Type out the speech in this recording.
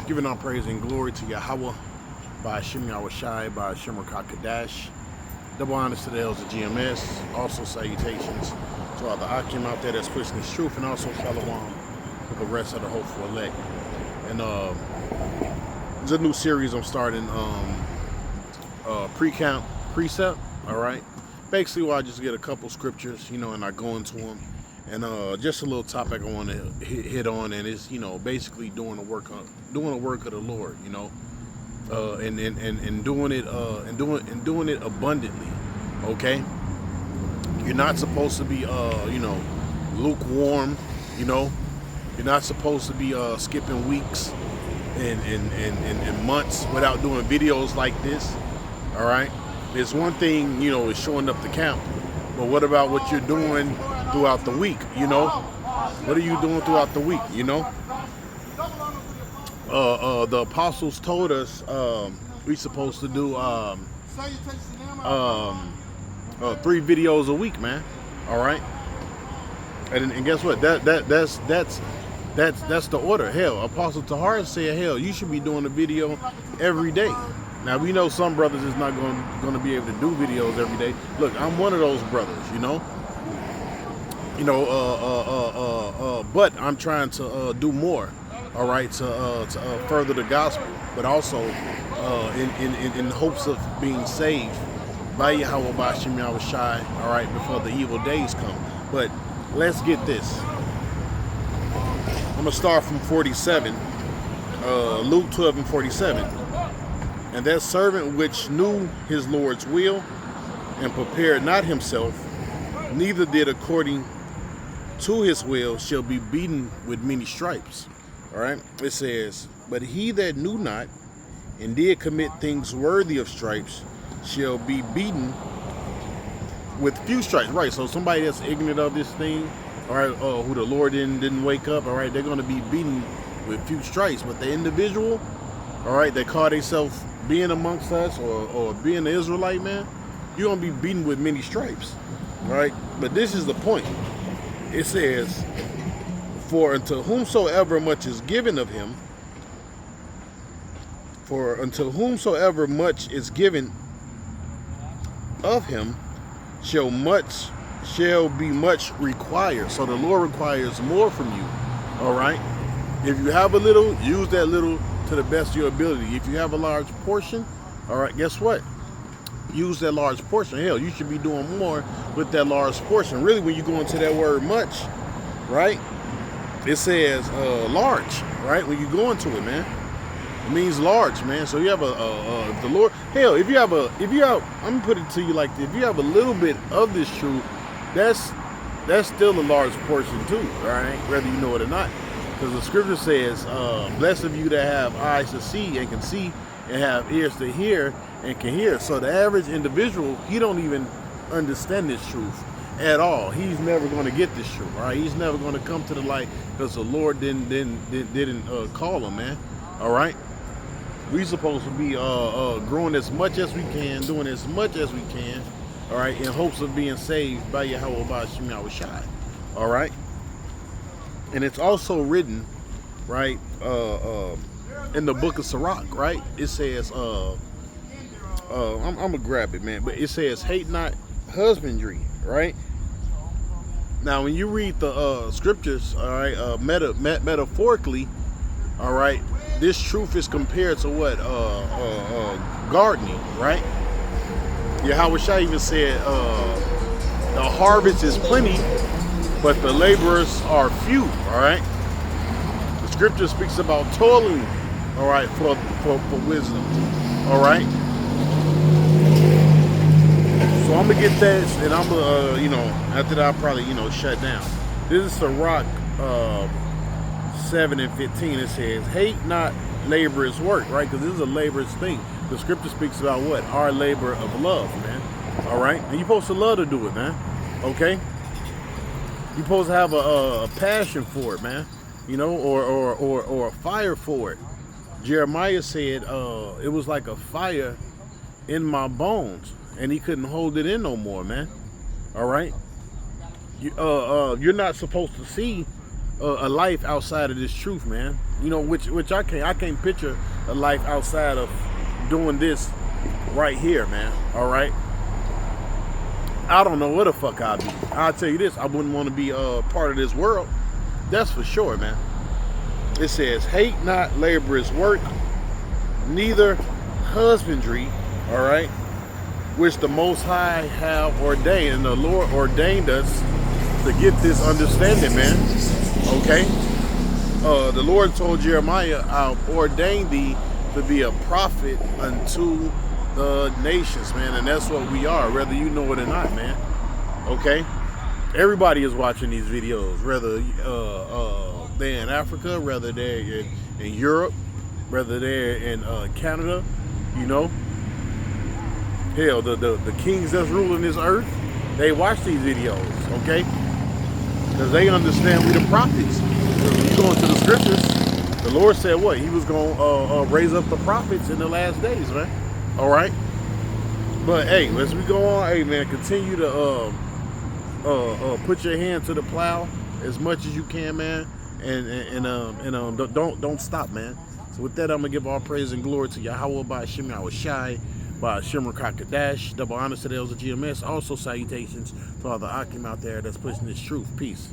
Giving all praise and glory to Yahweh by Hashem Yahushai, by Hashem Kadash. Double honors to the elders of GMS. Also salutations to all the Akim out there that's pushing this truth, and also Shalom for the rest of the hopeful elect. And there's a new series I'm starting, Precept, all right? Basically, where I just get a couple scriptures, and I go into them. And just a little topic I want to hit on, and it's basically doing the work of the Lord, and doing it abundantly. Okay, you're not supposed to be lukewarm. You're not supposed to be skipping weeks and months without doing videos like this. All right, it's one thing is showing up to camp, but what about what you're doing throughout the week? What are you doing throughout the week? The apostles told us we're supposed to do 3 videos a week, man. All right, and guess what? That's the order. Hell, Apostle Tahar said, hell, you should be doing a video every day. Now we know some brothers is not going to be able to do videos every day. Look, I'm one of those brothers, but I'm trying to do more, all right, to further the gospel, but also in hopes of being saved by Yahweh, by Hashem Yahushai, all right, before the evil days come. But let's get this. I'm gonna start from 47, Luke 12:47. And that servant which knew his Lord's will and prepared not himself, neither did according to his will, shall be beaten with many stripes. All right, it says, but he that knew not and did commit things worthy of stripes shall be beaten with few stripes. Right, so somebody that's ignorant of this thing, all right, who the Lord didn't wake up, all right, they're going to be beaten with few stripes. But the individual, all right, they call themselves being amongst us or being an Israelite, man, you're going to be beaten with many stripes, all right? But this is the point. It says, for unto whomsoever much is given of him, for unto whomsoever much is given of him shall be much required. So the Lord requires more from you, all right? If you have a little, use that little to the best of your ability. If you have a large portion, all right, guess what? Use that large portion. Hell, you should be doing more with that large portion. Really, when you go into that word much, right? It says large, right? When you go into it, man, it means large, man. So you have the Lord. Hell, if you have, I'm gonna put it to you like this: if you have a little bit of this truth, that's still a large portion too, all right? Whether you know it or not. Because the scripture says, blessed of you that have eyes to see and can see, and have ears to hear and can hear. So the average individual, he don't even understand this truth at all. He's never going to get this truth, all right? He's never going to come to the light because the Lord didn't call him, man. All right? We supposed to be growing as much as we can, doing as much as we can, all right, in hopes of being saved by Yahweh, by Hashem Yahushai, all right? And it's also written, right, in the book of Sirach, right? It says, I'm gonna grab it, man, but it says, hate not husbandry, right? Now, when you read the scriptures, all right, metaphorically, all right, this truth is compared to what? Gardening, right? Yahweh even said, the harvest is plenty, but the laborers are few, all right? The scripture speaks about toiling, all right, for wisdom, all right? So I'm going to get that, and I'm going to, after that, I'll probably, shut down. This is Sirach 7:15. It says, hate not laborers' work, right? Because this is a laborer's thing. The scripture speaks about what? Our labor of love, man, all right? And you're supposed to love to do it, man, okay? You're supposed to have a passion for it, man, or a fire for it. Jeremiah said it was like a fire in my bones, and he couldn't hold it in no more, man. All right? You're not supposed to see a life outside of this truth, man. You know, which I can't picture a life outside of doing this right here, man. All right. I don't know what the fuck I'd be. I'll tell you this, I wouldn't want to be part of this world. That's for sure, man. It says, hate not laborers' work, neither husbandry, all right, which the Most High have ordained. And the Lord ordained us to get this understanding, man. Okay? The Lord told Jeremiah, I've ordained thee to be a prophet unto the nations, man. And that's what we are, whether you know it or not, man. Okay? Everybody is watching these videos, whether they're in Africa, whether they're in Europe, whether they're in Canada, you know. Hell, the kings that's ruling this earth, they watch these videos, okay? Because they understand we the prophets. When you go into the scriptures, the Lord said what? He was going to raise up the prophets in the last days, man. All right? But, hey, as we go on, hey, man, continue to put your hand to the plow as much as you can, man. And don't stop, man. So with that, I'm going to give all praise and glory to Yahweh by Hashem Yahushai, by Hashem Rakakadash, double honors to the elders of GMS. Also salutations to all the Akim out there that's pushing this truth. Peace.